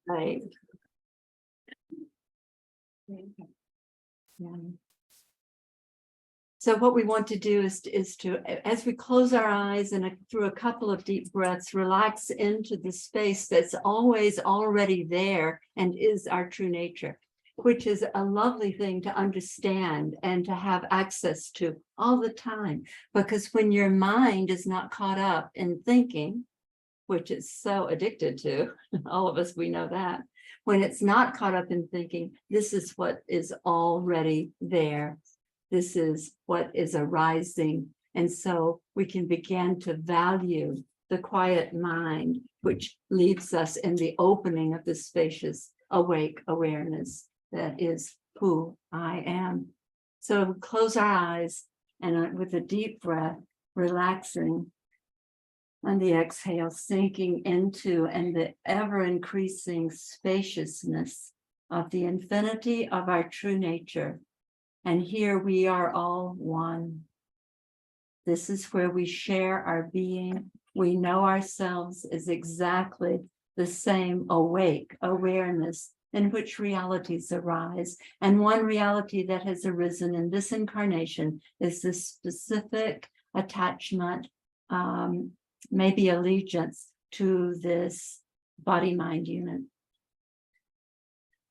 Right. Yeah. So what we want to do is to, as we close our eyes and through a couple of deep breaths, relax into the space that's always already there and is our true nature, which is a lovely thing to understand and to have access to all the time. Because when your mind is not caught up in thinking, which it's so addicted to, all of us, we know that. When it's not caught up in thinking, this is what is already there. This is what is arising. And so we can begin to value the quiet mind, which leaves us in the opening of the spacious, awake awareness that is who I am. So close our eyes and with a deep breath, relaxing. On the exhale, sinking into and the ever-increasing spaciousness of the infinity of our true nature. And here we are all one. This is where we share our being. We know ourselves as exactly the same awake awareness in which realities arise. And one reality that has arisen in this incarnation is this specific attachment, maybe allegiance to this body-mind unit.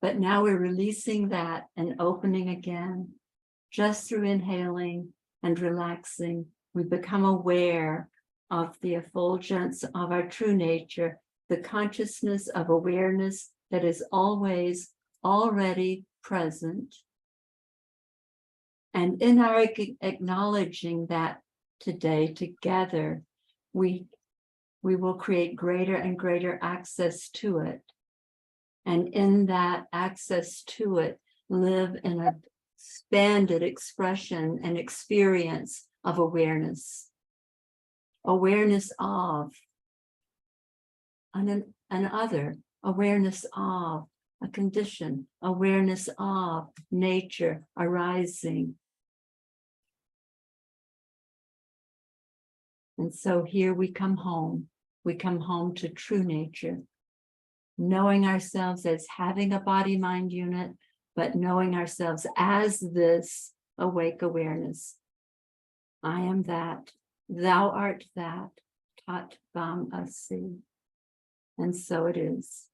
But now we're releasing that and opening again. Just through inhaling and relaxing, we become aware of the effulgence of our true nature, the consciousness of awareness that is always already present. And in our acknowledging that today together, we will create greater and greater access to it. And in that access to it, live in a expanded expression and experience of awareness. Awareness of an other, awareness of a condition, awareness of nature arising. And so here we come home to true nature, knowing ourselves as having a body-mind unit, but knowing ourselves as this awake awareness. I am that, thou art that, tat bam asi. And so it is.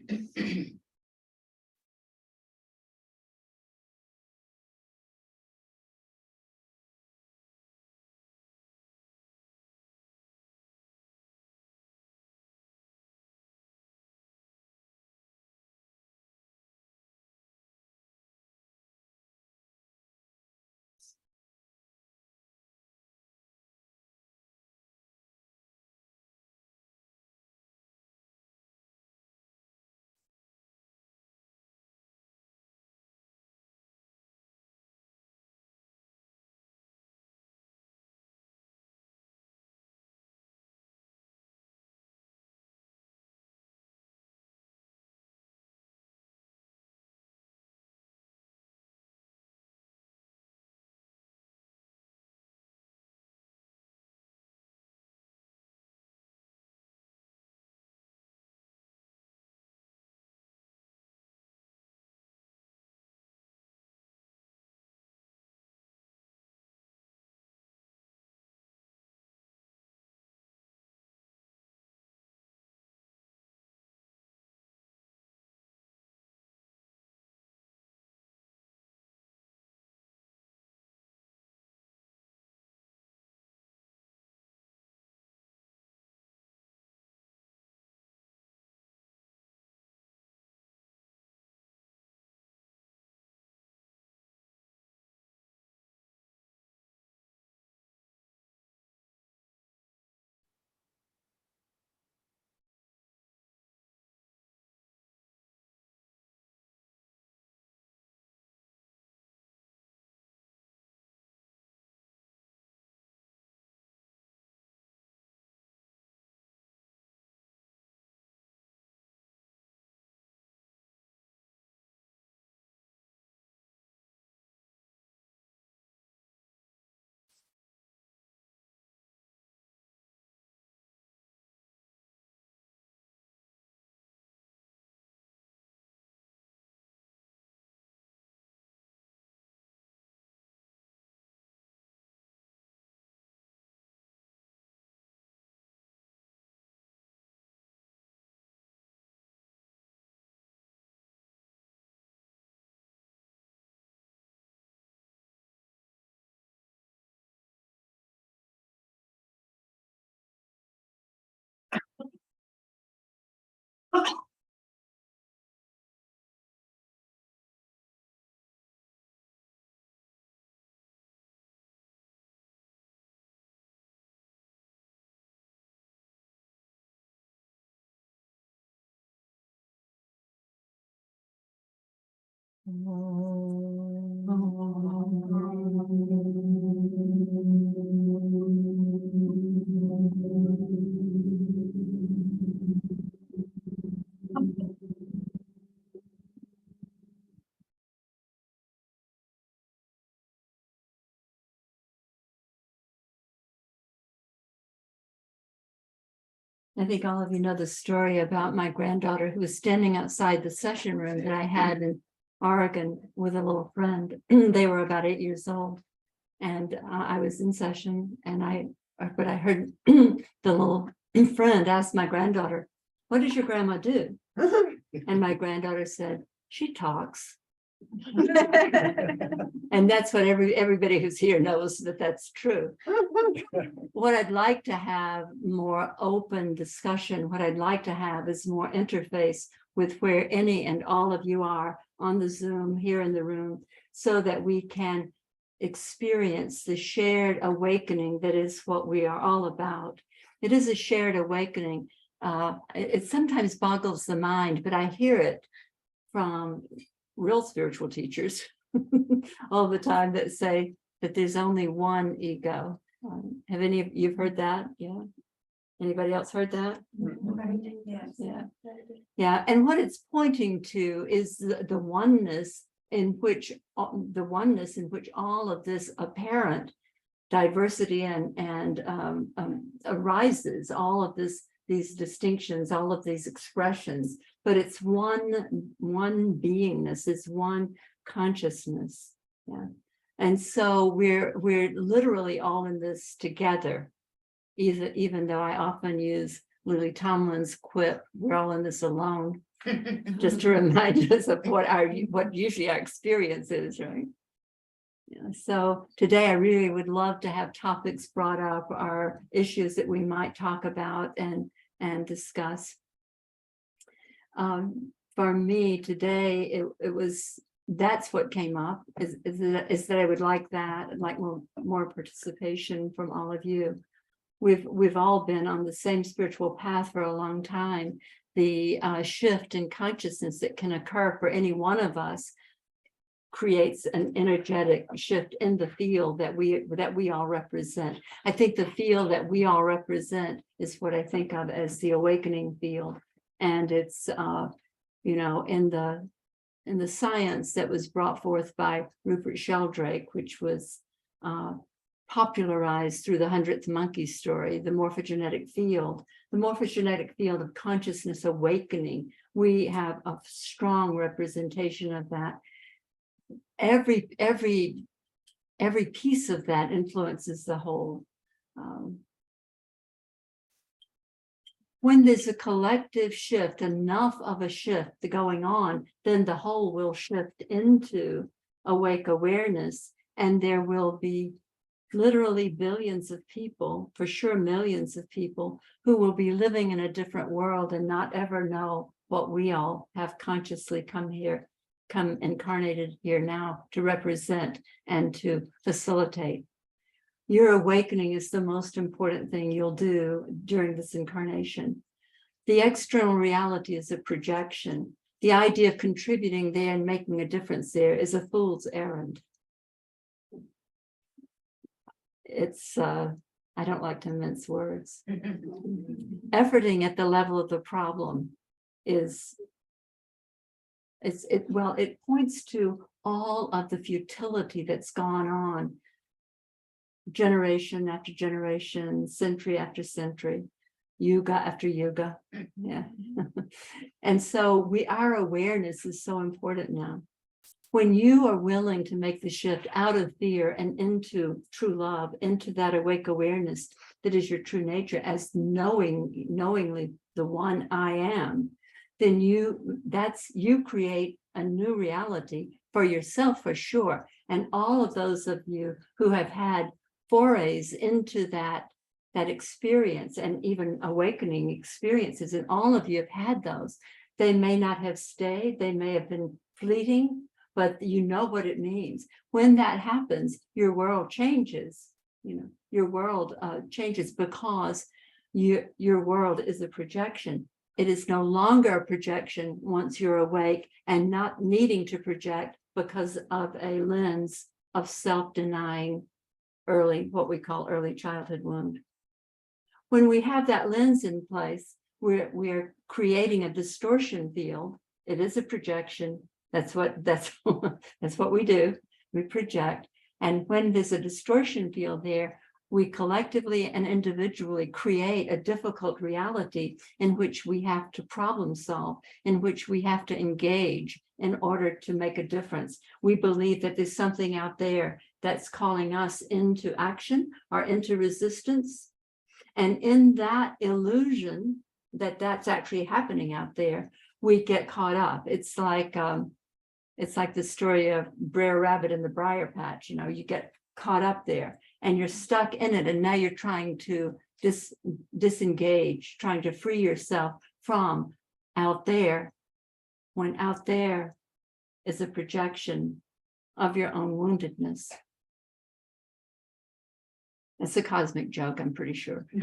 I think all of you know the story about my granddaughter who was standing outside the session room that I had in Oregon with a little friend. They were about 8 years old, and I was in session, and I heard the little friend ask my granddaughter, "What does your grandma do?" And my granddaughter said, "She talks." And that's what everybody who's here knows that that's true. What I'd like to have more open discussion, what I'd like to have is more interface with where any and all of you are on the Zoom here in the room, so that we can experience the shared awakening that is what we are all about. It is a shared awakening. It sometimes boggles the mind, but I hear it from real spiritual teachers all the time that say that there's only one ego. Have any of you heard that? Yeah. Anybody else heard that? Yes. Yeah. Yeah. And what it's pointing to is the oneness in which all of this apparent diversity and arises, all of these distinctions, all of these expressions, but it's one beingness, it's one consciousness. Yeah. And so we're literally all in this together, even though I often use Lily Tomlin's quip, "We're all in this alone." just to remind us of what usually our experience is, right? Yeah, so today I really would love to have topics brought up, or issues that we might talk about and discuss. For me today, that's what came up is that I would like that, I'd like more participation from all of you. We've all been on the same spiritual path for a long time. The shift in consciousness that can occur for any one of us creates an energetic shift in the field that we all represent. I think the field that we all represent is what I think of as the awakening field, and it's in the science that was brought forth by Rupert Sheldrake, which was popularized through the 100th Monkey story, the morphogenetic field of consciousness awakening. We have a strong representation of that. Every piece of that influences the whole. When there's a collective shift, enough of a shift going on, then the whole will shift into awake awareness, and there will be literally billions of people, for sure millions of people, who will be living in a different world and not ever know what we all have consciously come incarnated here now to represent and to facilitate. Your awakening is the most important thing you'll do during this incarnation. The external reality is a projection. The idea of contributing there and making a difference there is a fool's errand. It's, I don't like to mince words. Efforting at the level of the problem it points to all of the futility that's gone on generation after generation, century after century, yuga after yuga. Yeah. And so our awareness is so important now. When you are willing to make the shift out of fear and into true love, into that awake awareness that is your true nature as knowingly the one I am, then you create a new reality for yourself, for sure. And all of those of you who have had forays into that experience and even awakening experiences, and all of you have had those. They may not have stayed, they may have been fleeting, but you know what it means. When that happens, your world changes. Your world changes because your world is a projection. It is no longer a projection once you're awake and not needing to project because of a lens of self-denying what we call early childhood wound. When we have that lens in place, we're creating a distortion field. It is a projection. That's what we do. We project. And when there's a distortion field there, we collectively and individually create a difficult reality in which we have to problem solve, in which we have to engage in order to make a difference. We believe that there's something out there that's calling us into action or into resistance. And in that illusion that that's actually happening out there, we get caught up. It's like the story of Brer Rabbit in the briar patch. You get caught up there and you're stuck in it, and now you're trying to disengage, trying to free yourself from out there, when out there is a projection of your own woundedness. It's a cosmic joke, I'm pretty sure. I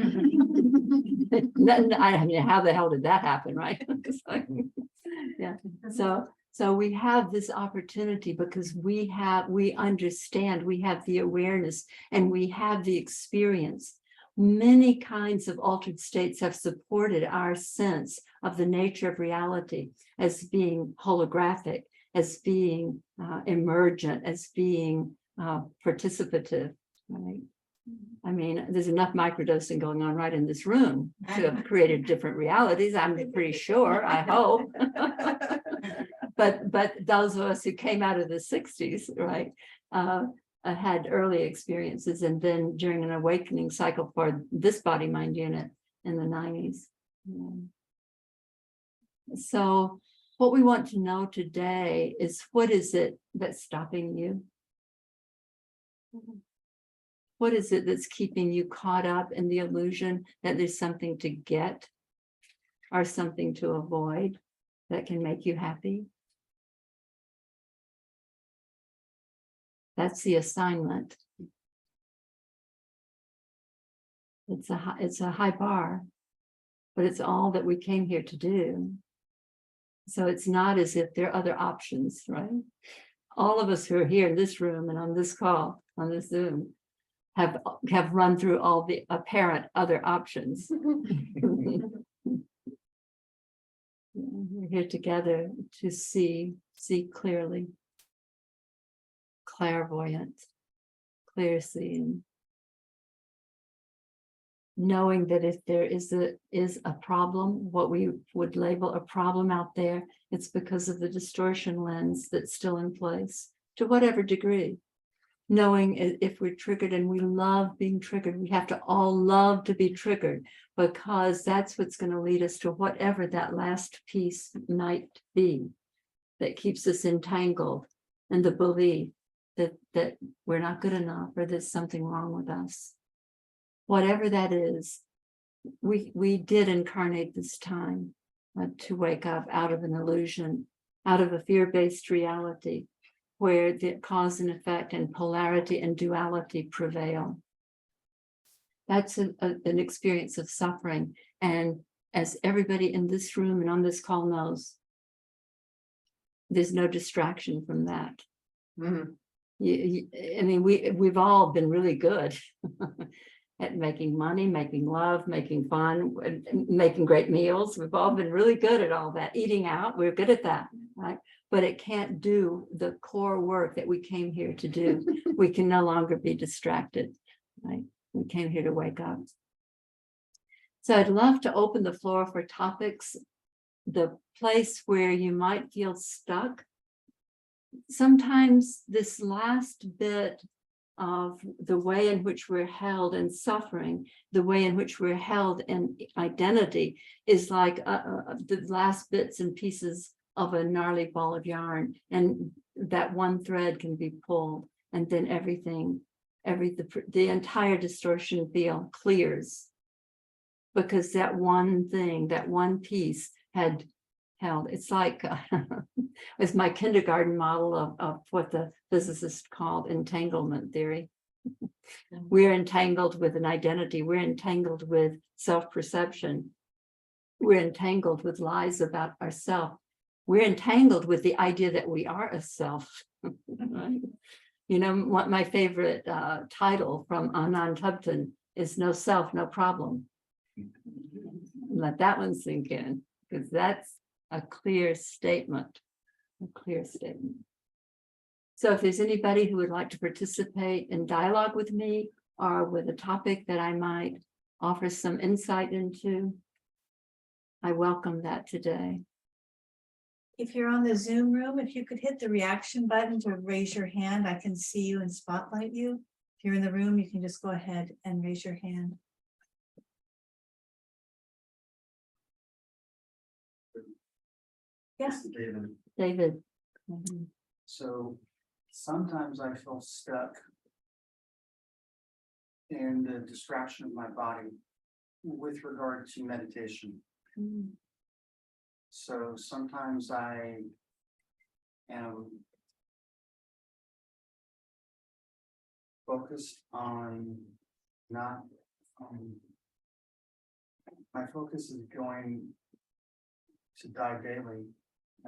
mean, how the hell did that happen, right? Yeah. So we have this opportunity because we understand, we have the awareness, and we have the experience. Many kinds of altered states have supported our sense of the nature of reality as being holographic, as being emergent, as being participative, right? I mean, there's enough microdosing going on right in this room to have created different realities, I'm pretty sure, I hope. But those of us who came out of the 60s, right, had early experiences, and then during an awakening cycle for this body-mind unit in the 90s. So what we want to know today is, what is it that's stopping you? What is it that's keeping you caught up in the illusion that there's something to get or something to avoid that can make you happy? That's the assignment. It's a high bar, but it's all that we came here to do. So it's not as if there are other options, right? All of us who are here in this room and on this call, on this Zoom, have run through all the apparent other options. We're here together to see clearly, clairvoyant, clear seeing, knowing that if there is a problem, what we would label a problem out there, it's because of the distortion lens that's still in place, to whatever degree. Knowing if we're triggered, and we love being triggered, we have to all love to be triggered, because that's what's going to lead us to whatever that last piece might be that keeps us entangled in the belief that we're not good enough, or there's something wrong with us. Whatever that is, we did incarnate this time to wake up out of an illusion, out of a fear-based reality, where the cause and effect and polarity and duality prevail. That's an experience of suffering. And as everybody in this room and on this call knows, there's no distraction from that. I mean, we've all been really good at making money, making love, making fun, making great meals. We've all been really good at all that. Eating out, we're good at that, right? But it can't do the core work that we came here to do. We can no longer be distracted, right? We came here to wake up. So I'd love to open the floor for topics. The place where you might feel stuck. Sometimes this last bit of the way in which we're held in suffering, the way in which we're held in identity, is like the last bits and pieces of a gnarly ball of yarn, and that one thread can be pulled, and then the entire distortion field clears, because that one thing, that one piece had held. It's like it's my kindergarten model of what the physicists called entanglement theory. We're entangled with an identity. We're entangled with self-perception. We're entangled with lies about ourselves. We're entangled with the idea that we are a self. Right? You know, what my favorite title from Anand Tubton is "No Self, No Problem." Let that one sink in, because that's a clear statement. A clear statement. So if there's anybody who would like to participate in dialogue with me, or with a topic that I might offer some insight into, I welcome that today. If you're on the Zoom room, if you could hit the reaction button to raise your hand, I can see you and spotlight you. If you're in the room, you can just go ahead and raise your hand. Yes, David. So sometimes I feel stuck in the distraction of my body with regard to meditation. So sometimes I am focused on not, my focus is going to die daily,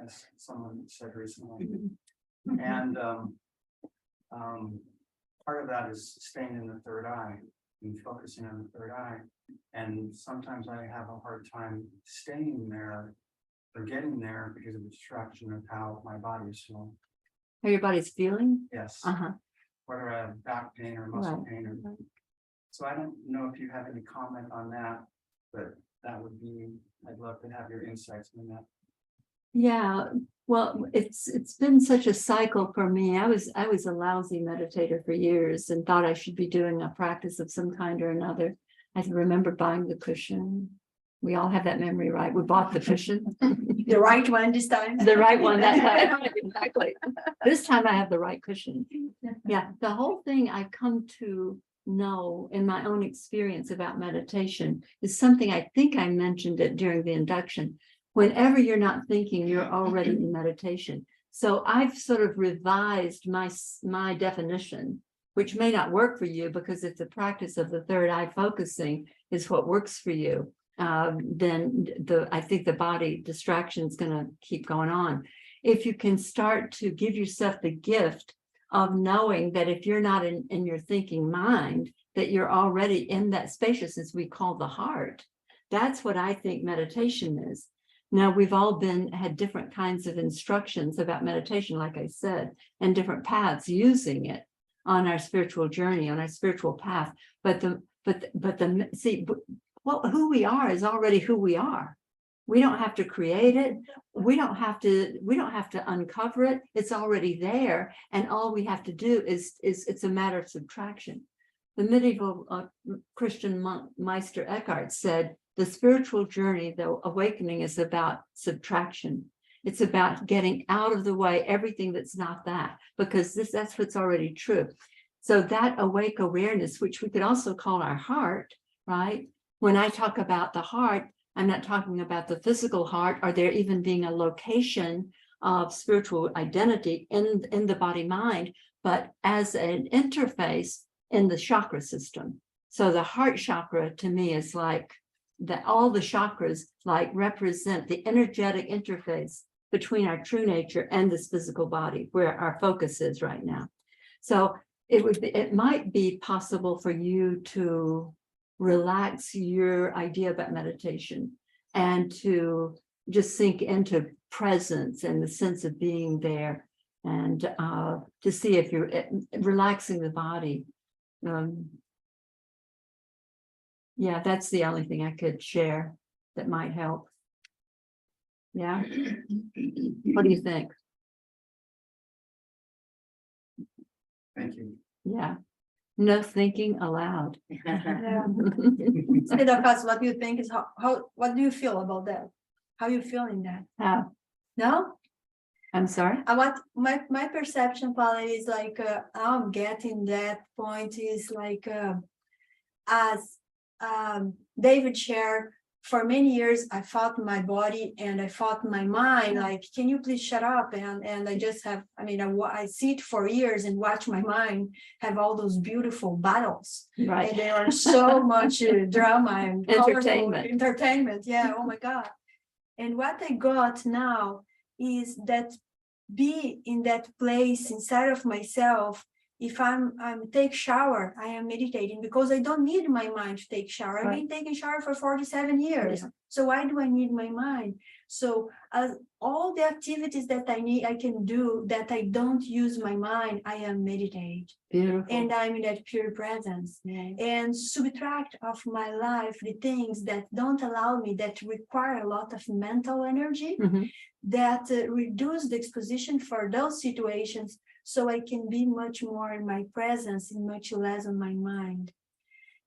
as someone said recently. And part of that is staying in the third eye and focusing on the third eye. And sometimes I have a hard time staying there or getting there because of the distraction of how my body is feeling. How your body's feeling? Yes. Uh-huh. Whether I have back pain or muscle pain. Or, so I don't know if you have any comment on that, but that would be, I'd love to have your insights on that. Yeah, well, it's been such a cycle for me. I was a lousy meditator for years and thought I should be doing a practice of some kind or another. I remember buying the cushion We all have that memory, right? We bought the cushion. The right one this time. The right one that time. Exactly. This time I have the right cushion. Yeah, the whole thing I come to know in my own experience about meditation is something I think I mentioned it during the induction. Whenever you're not thinking, you're already in meditation. So I've sort of revised my definition, which may not work for you, because if the practice of the third eye focusing is what works for you, then I think the body distraction is going to keep going on. If you can start to give yourself the gift of knowing that if you're not in your thinking mind, that you're already in that spaciousness we call the heart. That's what I think meditation is. Now, we've all had different kinds of instructions about meditation, like I said, and different paths using it on our spiritual journey, on our spiritual path. But who we are is already who we are. We don't have to create it. We don't have to uncover it. It's already there. And all we have to do is it's a matter of subtraction. The medieval Christian monk Meister Eckhart said, the spiritual journey, the awakening, is about subtraction. It's about getting out of the way everything that's not that, because that's what's already true. So that awake awareness, which we could also call our heart, right? When I talk about the heart, I'm not talking about the physical heart, or there even being a location of spiritual identity in the body mind, but as an interface in the chakra system. So the heart chakra to me is like that all the chakras like represent the energetic interface between our true nature and this physical body, where our focus is right now. So it might be possible for you to relax your idea about meditation and to just sink into presence and the sense of being there, and to see if you're relaxing the body. Yeah, that's the only thing I could share that might help. Yeah. What do you think? Thank you. Yeah. No thinking allowed. Instead of us, what do you think is what do you feel about that? How you feel in that? How? No? I'm sorry? What my perception, Pali, is like I'm getting that point is like as David shared, for many years I fought my body and I fought my mind, like, can you please shut up? And I just have, I sit for years and watch my mind have all those beautiful battles. Right. And there are so much drama and entertainment. Yeah, oh my God. And what I got now is that be in that place inside of myself. If I'm take shower, I am meditating, because I don't need my mind to take shower. I've been taking shower for 47 years. Yeah. So why do I need my mind? So all the activities that I can do that I don't use my mind, I am meditate. Beautiful. And I'm in that pure presence. Yeah. And subtract of my life the things that don't allow me, that require a lot of mental energy, that reduce the exposition for those situations, so I can be much more in my presence and much less on my mind.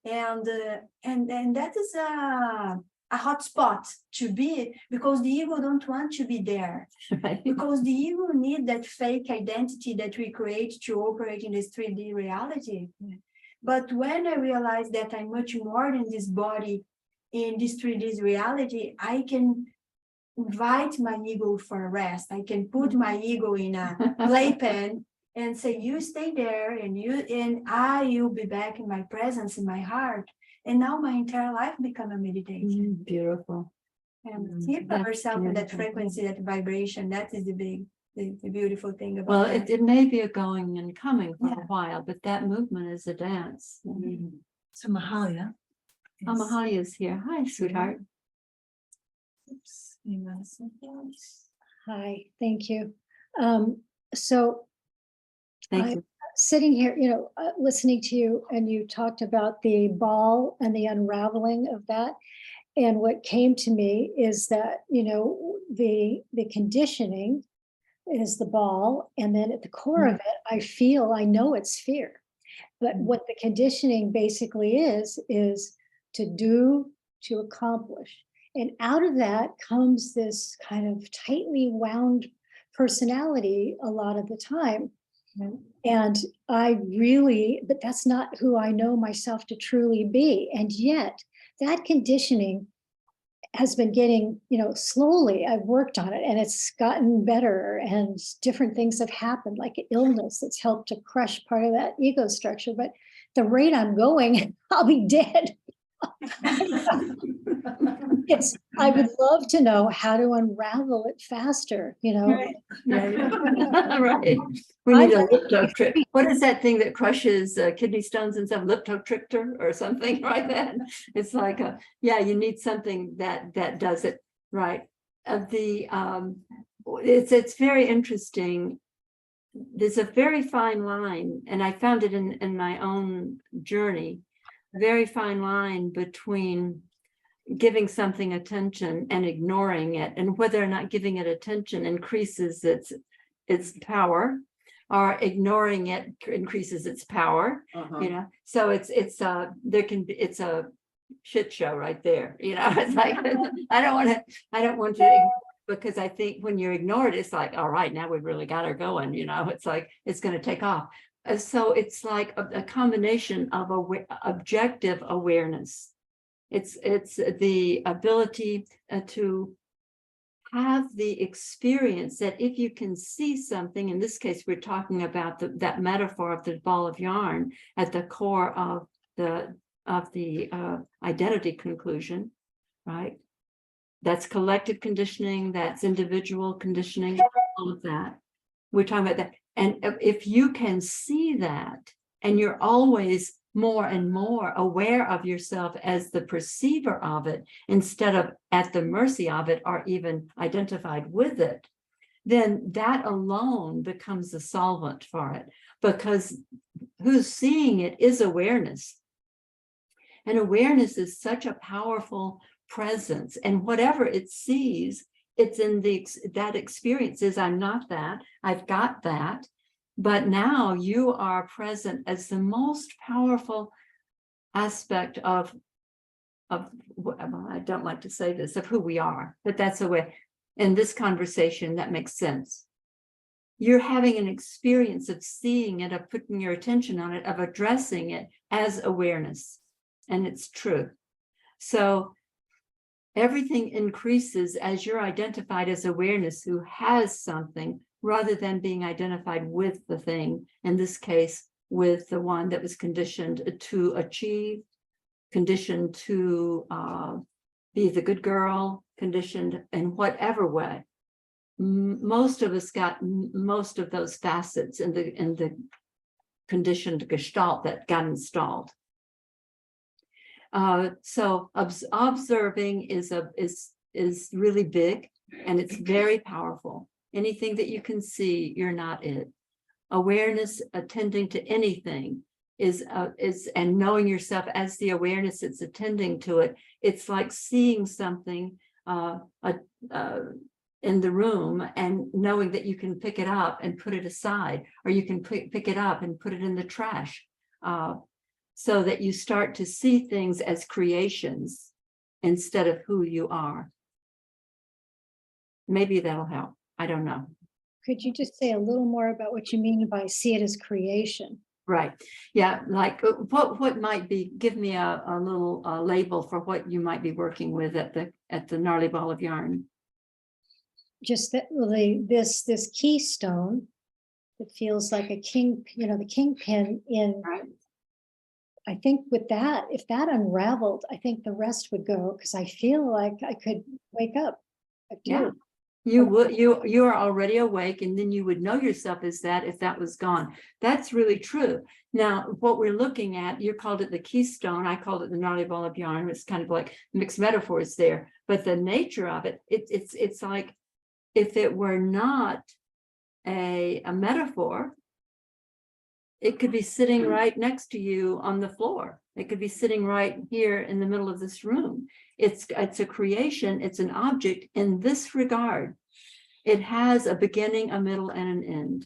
And that is a hot spot to be, because the ego don't want to be there. Right. Because the ego need that fake identity that we create to operate in this 3D reality. Yeah. But when I realize that I'm much more than this body in this 3D reality, I can invite my ego for a rest. I can put my ego in a playpen and say, you stay there, and I will be back in my presence, in my heart. And now my entire life become a meditation. Beautiful. And keep ourselves in that frequency, that vibration. That is the beautiful thing about that. It may be a going and coming for a while, but that movement is a dance. So Mahalia. Oh, Mahalia is here. Hi, sweetheart. Oops. Hi, thank you. So Thank you. Sitting here, listening to you, and you talked about the ball and the unraveling of that. And what came to me is that, the conditioning is the ball. And then at the core of it, I know it's fear. But what the conditioning basically is to do, to accomplish. And out of that comes this kind of tightly wound personality a lot of the time. And but that's not who I know myself to truly be. And yet that conditioning has been getting, slowly I've worked on it and it's gotten better, and different things have happened, like illness that's helped to crush part of that ego structure. But the rate I'm going, I'll be dead. I would love to know how to unravel it faster, Right. Right. We need a liptotrip. What is that thing that crushes kidney stones and stuff? Liptotriptor or something like that. It's like you need something that does it right. It's very interesting. There's a very fine line, and I found it in my own journey. A very fine line between giving something attention and ignoring it, and whether or not giving it attention increases its power, or ignoring it increases its power. So it's a shit show right there. It's like I don't want to, because I think when you ignore it, it's like, all right, now we've really got her going. It's like it's going to take off. So it's like a combination of objective awareness. It's the ability to have the experience that if you can see something, in this case, we're talking about that metaphor of the ball of yarn at the core of the identity conclusion, right? That's collective conditioning, that's individual conditioning, all of that. We're talking about that. And if you can see that, and you're always more and more aware of yourself as the perceiver of it, instead of at the mercy of it or even identified with it, then that alone becomes the solvent for it, because who's seeing it is awareness. And awareness is such a powerful presence, and whatever it sees, it's in that experience is, I'm not that, I've got that. But now you are present as the most powerful aspect of I don't like to say this, of who we are, but that's the way in this conversation that makes sense. You're having an experience of seeing it, of putting your attention on it, of addressing it as awareness, and it's true. So everything increases as you're identified as awareness who has something, rather than being identified with the thing, in this case, with the one that was conditioned to achieve, conditioned to be the good girl, conditioned in whatever way. Most of us got most of those facets in the conditioned gestalt that got installed. So observing is really big, and it's very powerful. Anything that you can see, you're not it. Awareness, attending to anything is and knowing yourself as the awareness that's attending to it. It's like seeing something in the room and knowing that you can pick it up and put it aside, or you can pick it up and put it in the trash, so that you start to see things as creations instead of who you are. Maybe that'll help. I don't know. Could you just say a little more about what you mean by see it as creation? Right. Yeah. Like what might be, give me a little label for what you might be working with at the gnarly ball of yarn. Just that this keystone that feels like a king, the kingpin in. Right. I think with that, if that unraveled, I think the rest would go, because I feel like I could wake up. I do. Yeah. You are already awake, and then you would know yourself as that if that was gone. That's really true. Now, what we're looking at, you called it the keystone, I called it the gnarly ball of yarn. It's kind of like mixed metaphors there, but the nature of it, it's like if it were not a metaphor, it could be sitting right next to you on the floor. It could be sitting right here in the middle of this room. It's a creation, it's an object in this regard. It has a beginning, a middle, and an end.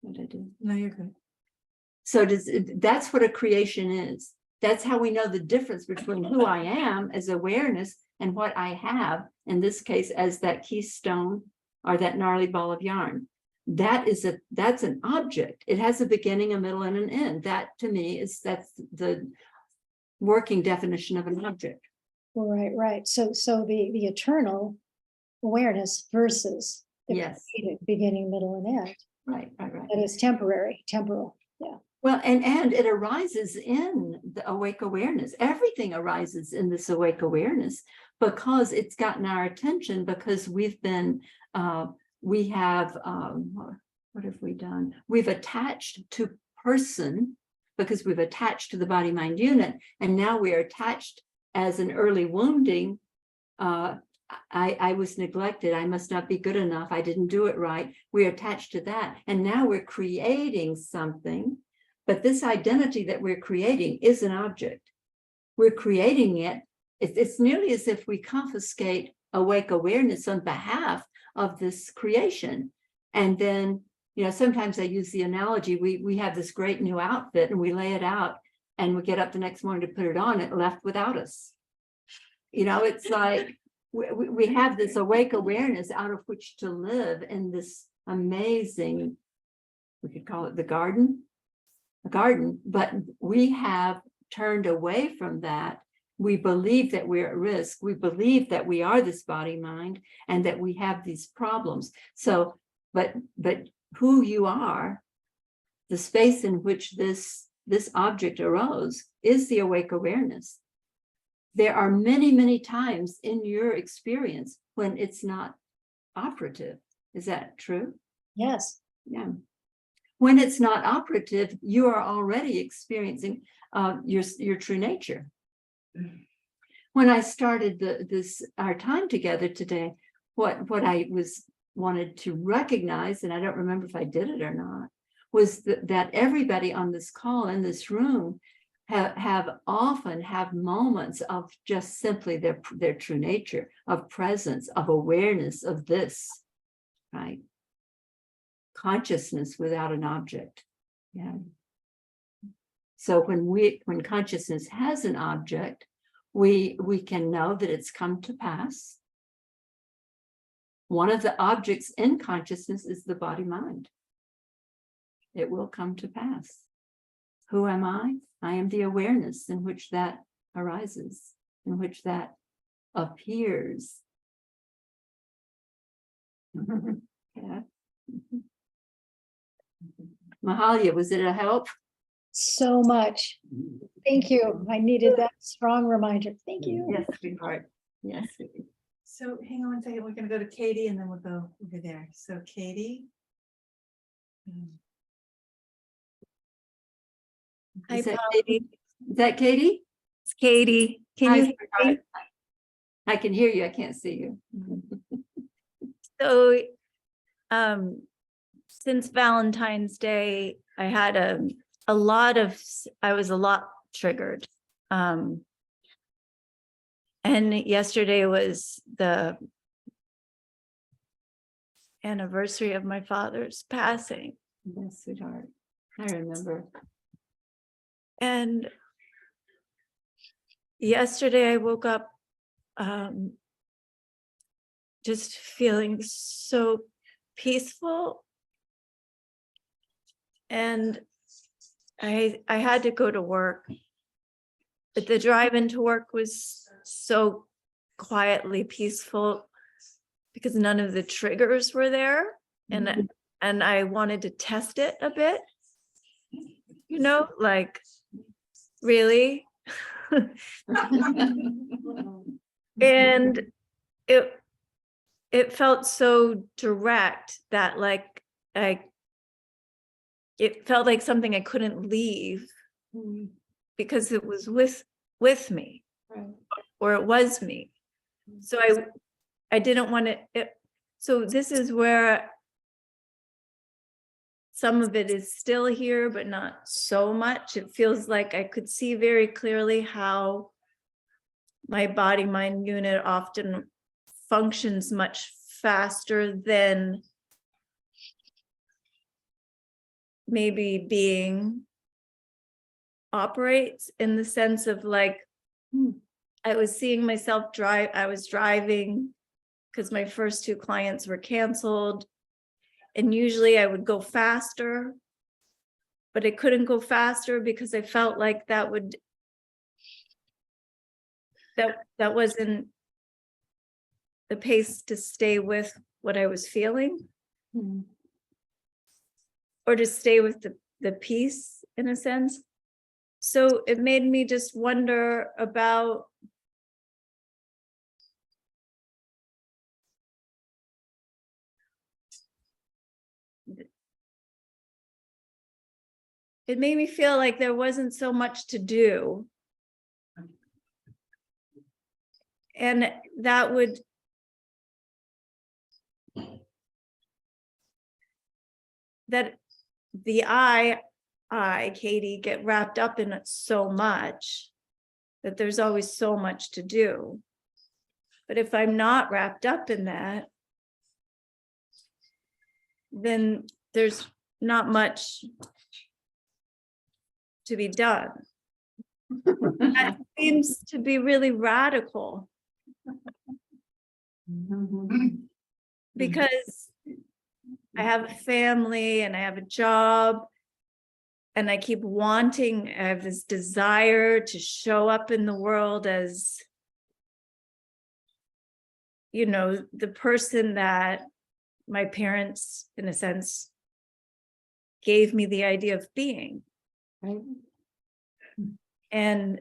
What did I do? No, you're good. So that's what a creation is. That's how we know the difference between who I am as awareness And what I have, in this case, as that keystone or that gnarly ball of yarn, that's an object. It has a beginning, a middle, and an end. That to me that's the working definition of an object. Right. So the eternal awareness versus the Yes. created beginning, middle, and end. Right. That is temporal. Yeah. Well, and it arises in the awake awareness. Everything arises in this awake awareness because it's gotten our attention, because we've been, we have, what have we done? We've attached to person because we've attached to the body mind unit. And now we are attached as an early wounding. I was neglected. I must not be good enough. I didn't do it right. We're attached to that. And now we're creating something. But this identity that we're creating is an object. We're creating it. It's nearly as if we confiscate awake awareness on behalf of this creation. And then, sometimes I use the analogy, we have this great new outfit and we lay it out and we get up the next morning to put it on, it left without us. It's like we have this awake awareness out of which to live in this amazing, we could call it a garden, but we have turned away from that. We believe that we're at risk. We believe that we are this body mind and that we have these problems. So, but who you are, the space in which this object arose, is the awake awareness. There are many, many times in your experience when it's not operative. Is that true? Yes. Yeah. When it's not operative, you are already experiencing your true nature. When I started our time together today, what I wanted to recognize, and I don't remember if I did it or not, was that everybody on this call in this room often have moments of just simply their true nature, of presence, of awareness of this, right? Consciousness without an object. Yeah. So when consciousness has an object, we can know that it's come to pass. One of the objects in consciousness is the body mind. It will come to pass. Who am I? I am the awareness in which that arises, in which that appears. Yeah. Mahalia, was it a help? So much. Thank you. I needed that strong reminder. Thank you. Yes, sweetheart. Yes. So hang on 1 second. We're going to go to Katie and then we'll go over there. So Katie. Is that Katie? Is that Katie? It's Katie. Can Hi, you hear sweetheart. me? I can hear you. I can't see you. So, since Valentine's Day, I had I was a lot triggered. And yesterday was the anniversary of my father's passing. Yes, sweetheart. I remember. And yesterday I woke up just feeling so peaceful. And I had to go to work, but the drive into work was so quietly peaceful because none of the triggers were there. And I wanted to test it a bit, like, really? And it felt so direct that it felt like something I couldn't leave because it was with me, Right. or it was me. So I didn't want to. So this is where some of it is still here, but not so much. It feels like I could see very clearly how my body mind unit often functions much faster than maybe being operates, in the sense of I was seeing myself drive. I was driving because my first 2 clients were canceled. And usually I would go faster, but I couldn't go faster because I felt like that wasn't the pace to stay with what I was feeling, Mhm. or to stay with the peace in a sense. So it made me just wonder about it made me feel like there wasn't so much to do. And that would that the I, Katie, get wrapped up in it so much that there's always so much to do. But if I'm not wrapped up in that, then there's not much to be done. That seems to be really radical, because I have a family and I have a job, and I keep wanting, I have this desire to show up in the world as, you know, the person that my parents, in a sense, gave me the idea of being. Right. And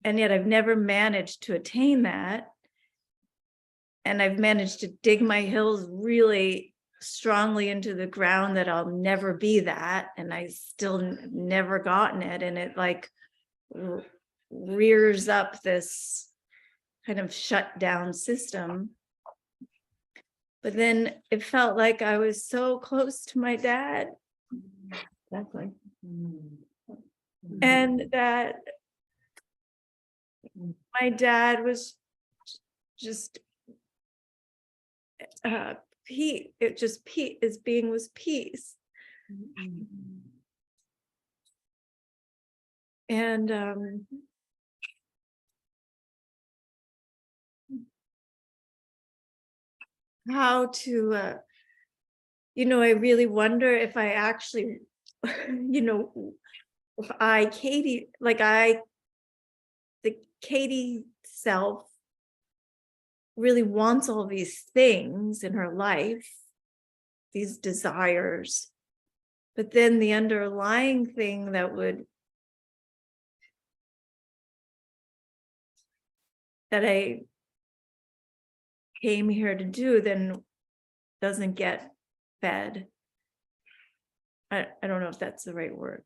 yet I've never managed to attain that. And I've managed to dig my heels really strongly into the ground that I'll never be that. And I still never gotten it. And it like rears up this kind of shut down system. But then it felt like I was so close to my dad. Exactly. And that my dad was just peace. It just peace. His being was peace. And how to you know, I really wonder if I actually you know, if I, Katie, like the Katie self really wants all these things in her life, these desires, but then the underlying thing that I came here to do then doesn't get fed. I don't know if that's the right word.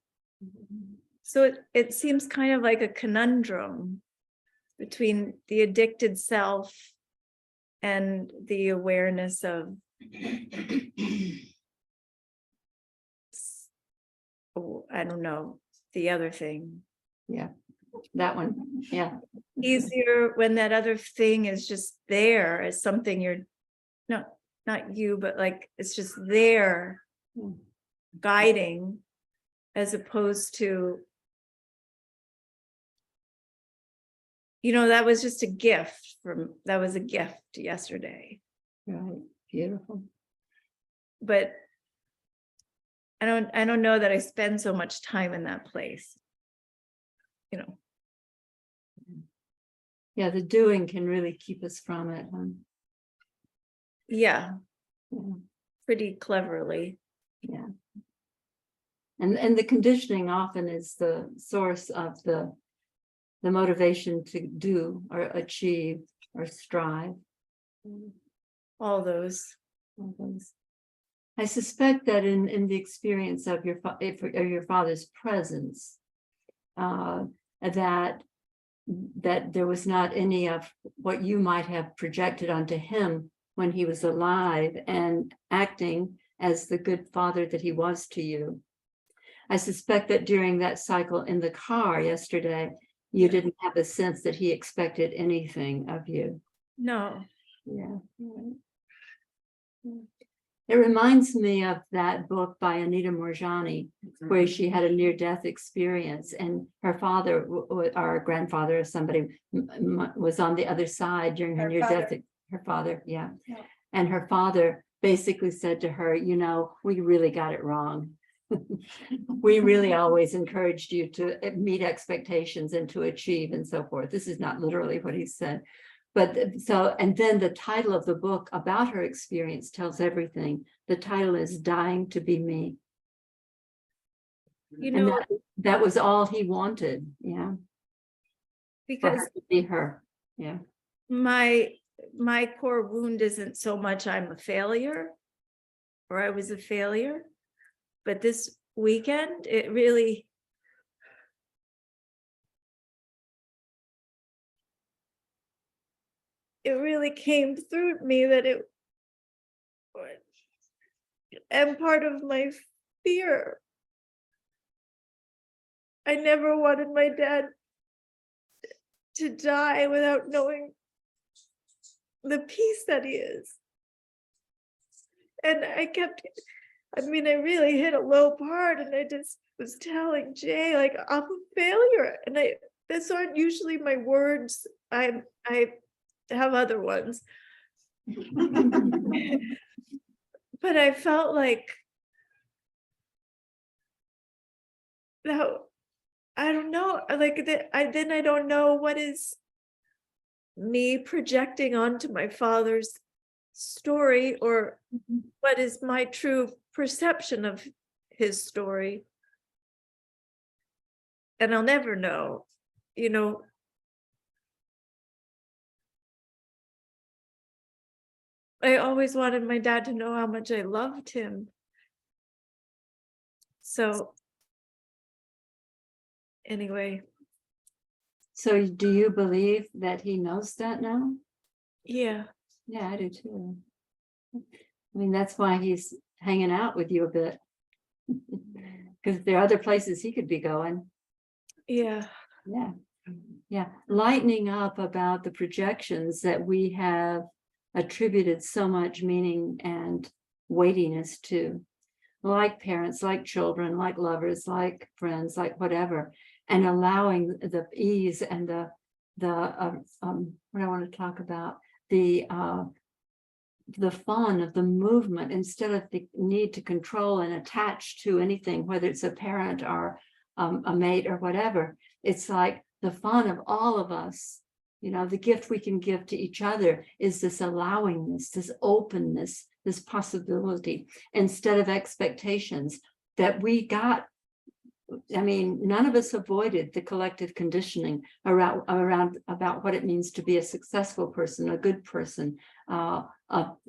So it seems kind of like a conundrum between the addicted self and the awareness of I don't know, the other thing. Yeah, that one. Yeah. Easier when that other thing is just there as something you're not you, but like it's just there guiding, as opposed to, you know, that was just a gift that was a gift yesterday. Right. Beautiful. But I don't know that I spend so much time in that place, you know. Yeah, the doing can really keep us from it. Huh? Yeah, Yeah. pretty cleverly. Yeah. And the conditioning often is the source of the motivation to do or achieve or strive. All those. I suspect that in the experience of your father's presence, that there was not any of what you might have projected onto him when he was alive and acting as the good father that he was to you. I suspect that during that cycle in the car yesterday, you didn't have a sense that he expected anything of you. No. Yeah. It reminds me of that book by Anita Morjani, where she had a near-death experience, and her father or grandfather or somebody was on the other side during her Her near-death. father. Her father, yeah. Yeah. And her father basically said to her, you know, we really got it wrong. We really always encouraged you to meet expectations and to achieve and so forth. This is not literally what he said. But so, and then the title of the book about her experience tells everything. The title is Dying to Be Me. You And know, that was all he wanted, yeah, for because her to be her. Yeah. my core wound isn't so much I'm a failure or I was a failure, but this weekend it really came through me that it and part of my fear. I never wanted my dad to die without knowing the peace that he is. And I really hit a low part, and I just was telling Jay, like, I'm a failure. And those aren't usually my words. I have other ones. But I felt like that, I don't know, like that I don't know what is me projecting onto my father's story or what is my true perception of his story. And I'll never know, you know. I always wanted my dad to know how much I loved him. So anyway. So do you believe that he knows that now? Yeah. Yeah, I do too. I mean, that's why he's hanging out with you a bit. Because there are other places he could be going. Yeah. Yeah. Yeah. Lightening up about the projections that we have attributed so much meaning and weightiness to, like parents, like children, like lovers, like friends, like whatever, and allowing the ease and the what I want to talk about, the fun of the movement instead of the need to control and attach to anything, whether it's a parent or a mate or whatever. It's like the fun of all of us. You know, the gift we can give to each other is this allowingness, this openness, this possibility, instead of expectations that we got. I mean, none of us avoided the collective conditioning around about what it means to be a successful person, a good person, an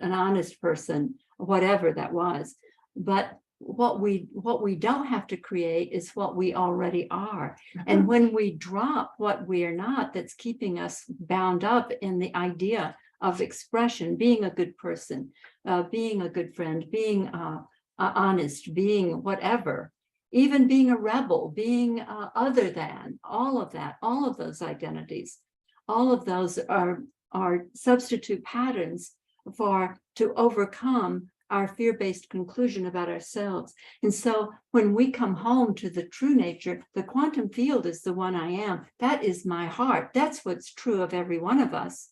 honest person, whatever that was. But what we don't have to create is what we already are. And when we drop what we are not, that's keeping us bound up in the idea of expression, being a good person, being a good friend, being honest, being whatever, even being a rebel, being other than, all of that, all of those identities, all of those are substitute patterns to overcome our fear-based conclusion about ourselves. And so when we come home to the true nature, the quantum field is the one I am. That is my heart. That's what's true of every one of us.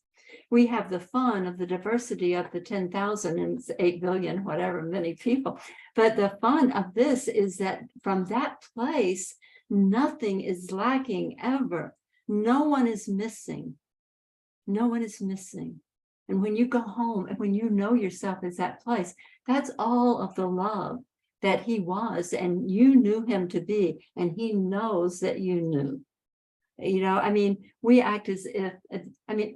We have the fun of the diversity of the 10,000 and 8 billion, whatever, many people. But the fun of this is that from that place, nothing is lacking ever. No one is missing. No one is missing. And when you go home and when you know yourself as that place, that's all of the love that he was and you knew him to be, and he knows that you knew. You know, I mean, we act as if, I mean,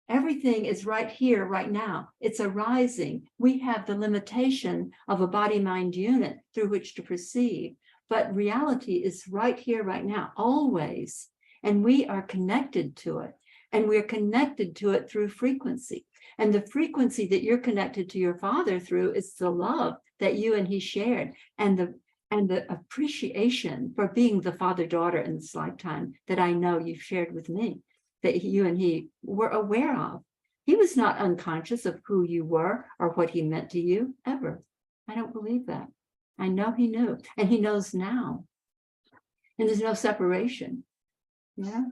everything is right here, right now. It's arising. We have the limitation of a body-mind unit through which to perceive, but reality is right here, right now, always. And we are connected to it. And we're connected to it through frequency. And the frequency that you're connected to your father through is the love that you and he shared, and the appreciation for being the father-daughter in this lifetime that I know you've shared with me, that you and he were aware of. He was not unconscious of who you were or what he meant to you, ever. I don't believe that. I know he knew, and he knows now. And there's no separation. Yeah.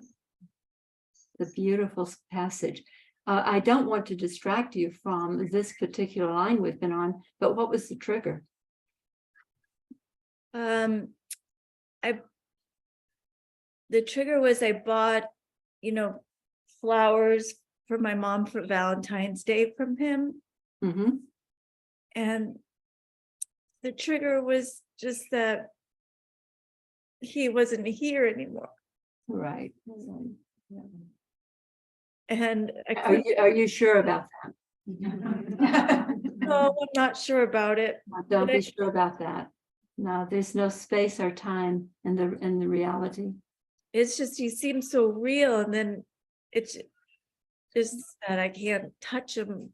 The beautiful passage. I don't want to distract you from this particular line we've been on, but what was the trigger? The trigger was I bought, flowers for my mom for Valentine's Day from him. Mm-hmm. And the trigger was just that he wasn't here anymore. Right. And Are you sure about that? no, I'm not sure about it. Don't But be sure about that. No, there's no space or time in the reality. It's just he seems so real, and then it's just that I can't touch him.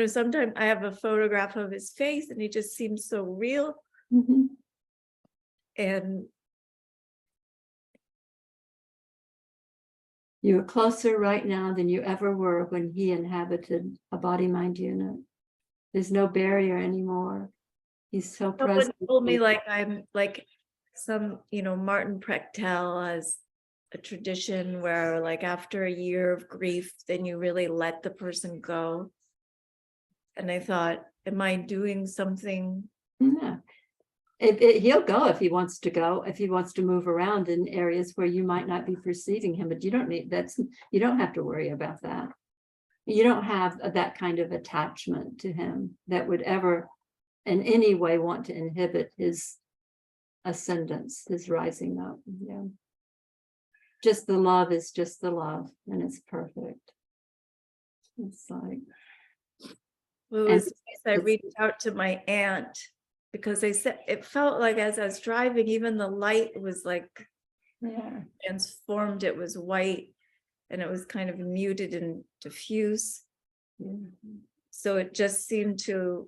Sometimes I have a photograph of his face and he just seems so real. Mm-hmm. And You're closer right now than you ever were when he inhabited a body-mind unit. There's no barrier anymore. He's so someone present. told me like I'm like some, Martin Prechtel has a tradition where like after a year of grief, then you really let the person go. And I thought, am I doing something? Yeah. He'll go if he wants to go, if he wants to move around in areas where you might not be perceiving him, but you don't have to worry about that. You don't have that kind of attachment to him that would ever in any way want to inhibit his ascendance, his rising up. Yeah. Just the love is just the love, and it's perfect. It's like, Well, it was nice. I reached out to my aunt because they said it felt like as I was driving, even the light was like transformed. It was white and it was kind of muted and diffuse. So it just seemed to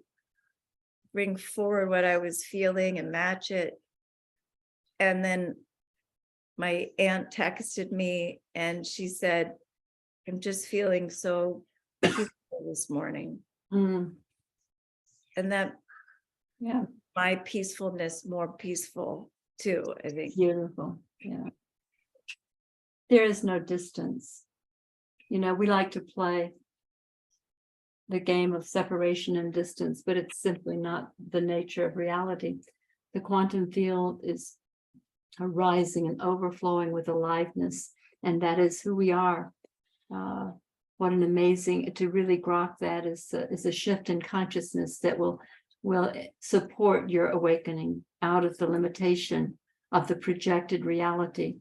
bring forward what I was feeling and match it. And then my aunt texted me and she said, I'm just feeling so peaceful this morning. Mm. And that my peacefulness more peaceful too, I think. Beautiful. Yeah. There is no distance. We like to play the game of separation and distance, but it's simply not the nature of reality. The quantum field is arising and overflowing with aliveness, and that is who we are. What an amazing, to really grok that is a shift in consciousness that will support your awakening out of the limitation of the projected reality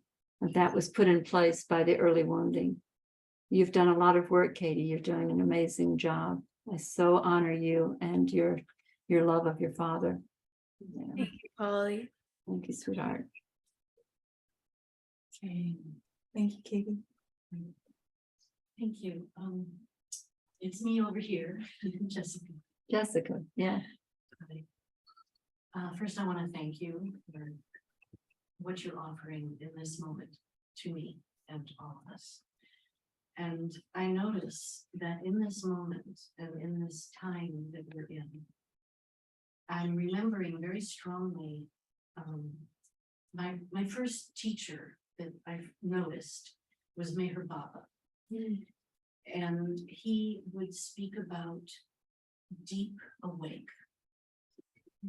that was put in place by the early wounding. You've done a lot of work, Katie. You're doing an amazing job. I so honor you and your love of your father. Yeah. Thank you, Polly. Thank you, sweetheart. Okay, thank you, Katie. Thank you. It's me over here, Jessica. Jessica, yeah. First, I want to thank you for what you're offering in this moment to me and to all of us. And I notice that in this moment and in this time that we're in, I'm remembering very strongly my first teacher that I've noticed was Meher Baba. And he would speak about deep awake,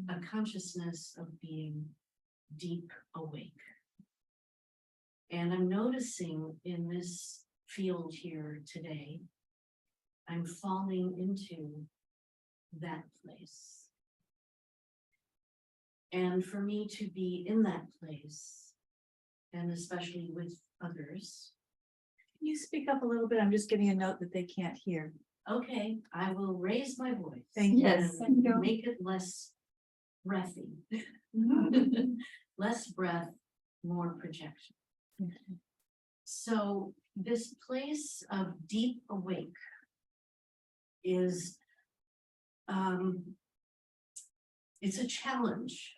a consciousness of being deep awake. And I'm noticing in this field here today, I'm falling into that place. And for me to be in that place, and especially with others. Can you speak up a little bit? I'm just getting a note that they can't hear. Okay, I will raise my voice. Thank you. Yes. And make it less breathy. Less breath, more projection. So this place of deep awake is it's a challenge.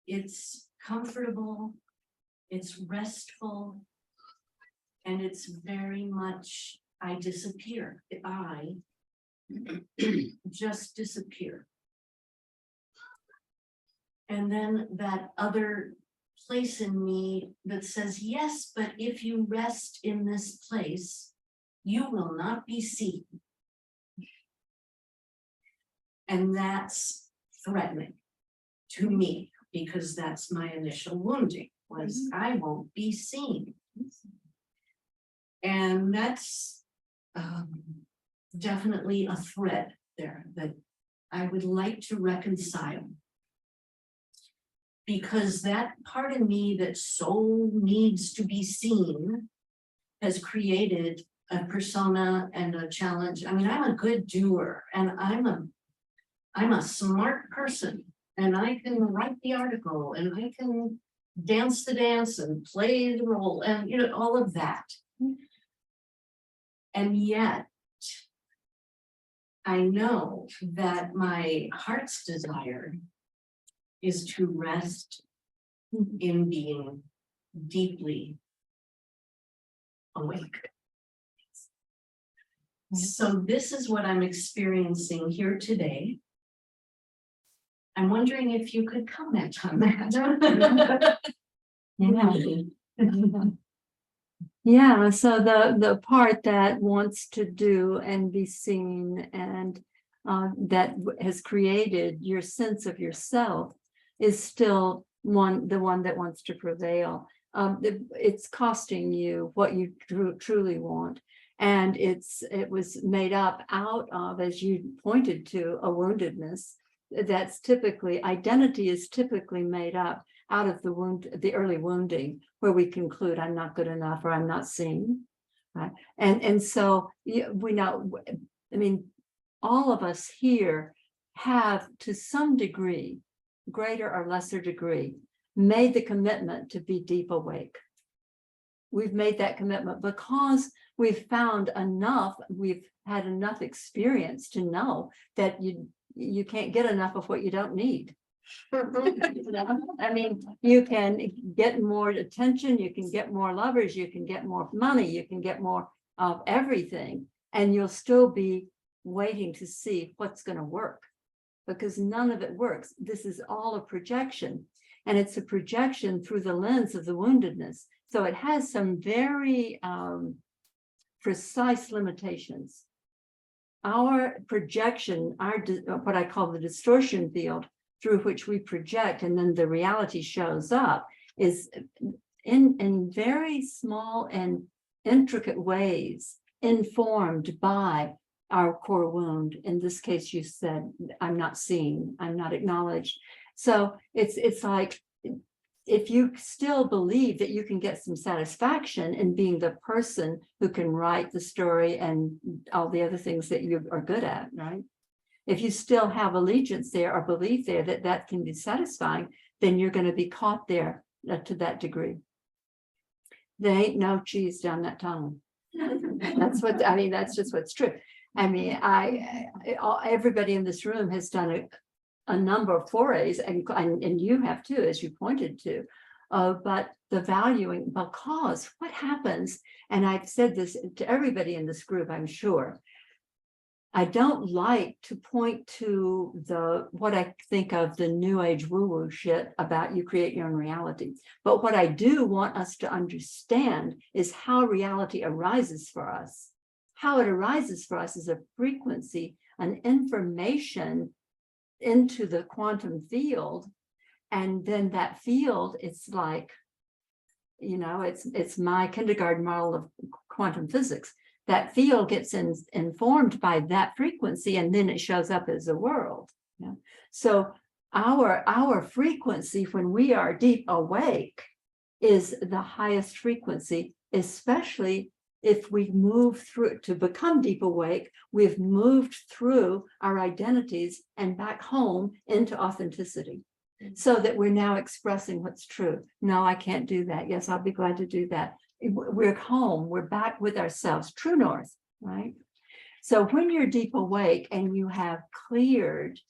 It's comfortable, it's restful, And it's very much, I disappear. I just disappear. And then that other place in me that says, yes, but if you rest in this place, you will not be seen. And that's threatening to me, because that's my initial wounding, was I won't be seen. And that's definitely a thread there that I would like to reconcile. Because that part of me that so needs to be seen has created a persona and a challenge. I mean, I'm a good doer, and I'm a smart person, and I can write the article, and I can dance the dance and play the role, and all of that. And yet, I know that my heart's desire is to rest in being deeply awake. So this is what I'm experiencing here today. I'm wondering if you could comment on that. Yeah, so the part that wants to do and be seen, and that has created your sense of yourself, is still the one that wants to prevail. It's costing you what you truly want, and it was made up out of, as you pointed to, a woundedness. That's typically, identity is typically made up out of the early wounding, where we conclude I'm not good enough or I'm not seen, right? And so we know, I mean, all of us here have, to some degree, greater or lesser degree, made the commitment to be deep awake. We've made that commitment because we've found enough, we've had enough experience to know that you can't get enough of what you don't need. I mean, you can get more attention, you can get more lovers, you can get more money, you can get more of everything, and you'll still be waiting to see what's going to work, because none of it works. This is all a projection, and it's a projection through the lens of the woundedness. So it has some very precise limitations. Our projection, what I call the distortion field, through which we project and then the reality shows up, is in very small and intricate ways informed by our core wound. In this case, you said, I'm not seen, I'm not acknowledged. So it's like, if you still believe that you can get some satisfaction in being the person who can write the story and all the other things that you are good at, right? If you still have allegiance there or belief there that can be satisfying, then you're going to be caught there to that degree. There ain't no cheese down that tunnel. That's what, I mean, that's just what's true. I mean, everybody in this room has done a number of forays, and you have too, as you pointed to, but the valuing, because what happens, and I've said this to everybody in this group, I'm sure, I don't like to point to what I think of the new age woo-woo shit about you create your own reality. But what I do want us to understand is how reality arises for us. How it arises for us is a frequency, an information into the quantum field. And then that field, it's like, it's my kindergarten model of quantum physics. That field gets informed by that frequency, and then it shows up as a world. Yeah? So our frequency when we are deep awake is the highest frequency, especially if we move through to become deep awake. We've moved through our identities and back home into authenticity, so that we're now expressing what's true. No, I can't do that. Yes, I'll be glad to do that. We're home, we're back with ourselves, true north, right? So when you're deep awake and you have cleared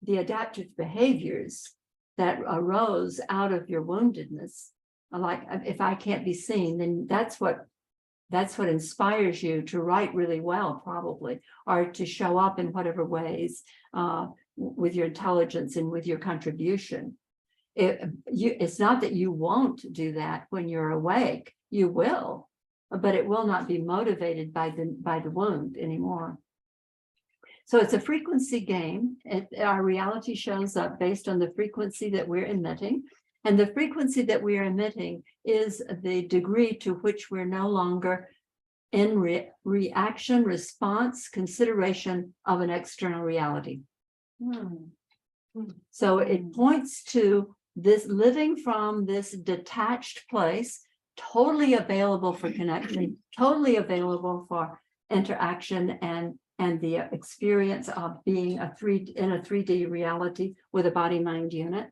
the adaptive behaviors that arose out of your woundedness, like if I can't be seen, then that's what That's what inspires you to write really well, probably, or to show up in whatever ways with your intelligence and with your contribution. It's not that you won't do that when you're awake. You will, but it will not be motivated by the wound anymore. So it's a frequency game. Our reality shows up based on the frequency that we're emitting. And the frequency that we are emitting is the degree to which we're no longer in reaction, response, consideration of an external reality. So it points to this living from this detached place, totally available for connection, totally available for interaction and the experience of being in a 3D reality with a body-mind unit.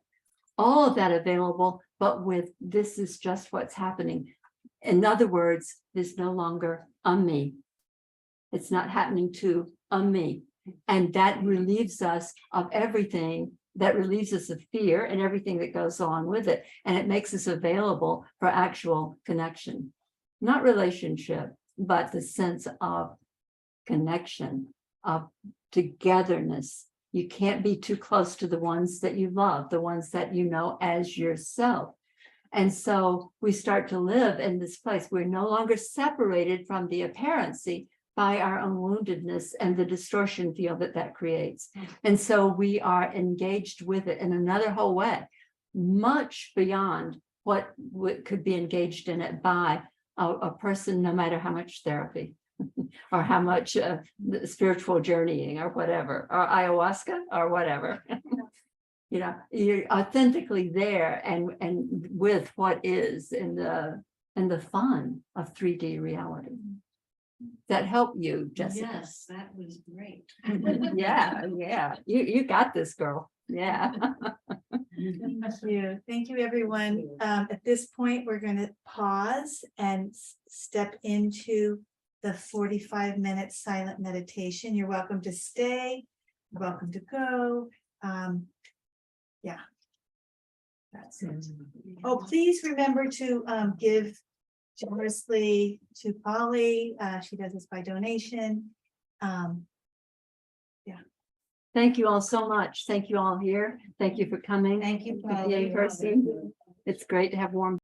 All of that available, but with this is just what's happening. In other words, there's no longer a me. It's not happening to a me. And that relieves us of everything, that relieves us of fear and everything that goes along with it. And it makes us available for actual connection, not relationship, but the sense of connection, of togetherness. You can't be too close to the ones that you love, the ones that you know as yourself. And so we start to live in this place. We're no longer separated from the apparency by our own woundedness and the distortion field that creates. And so we are engaged with it in another whole way, much beyond what could be engaged in it by a person, no matter how much therapy or how much spiritual journeying or whatever, or ayahuasca or whatever. You know, you're authentically there and with what is in the fun of 3D reality. That help you, Jessica? Yes, that was great. Yeah. You got this, girl. Yeah. Thank you, everyone. At this point, we're going to pause and step into the 45-minute silent meditation. You're welcome to stay. You're welcome to go. Yeah. That's it. Oh, please remember to give generously to Pali. She does this by donation. Thank you all so much. Thank you all here. Thank you for coming. Thank you, To be in person. It's great to have warm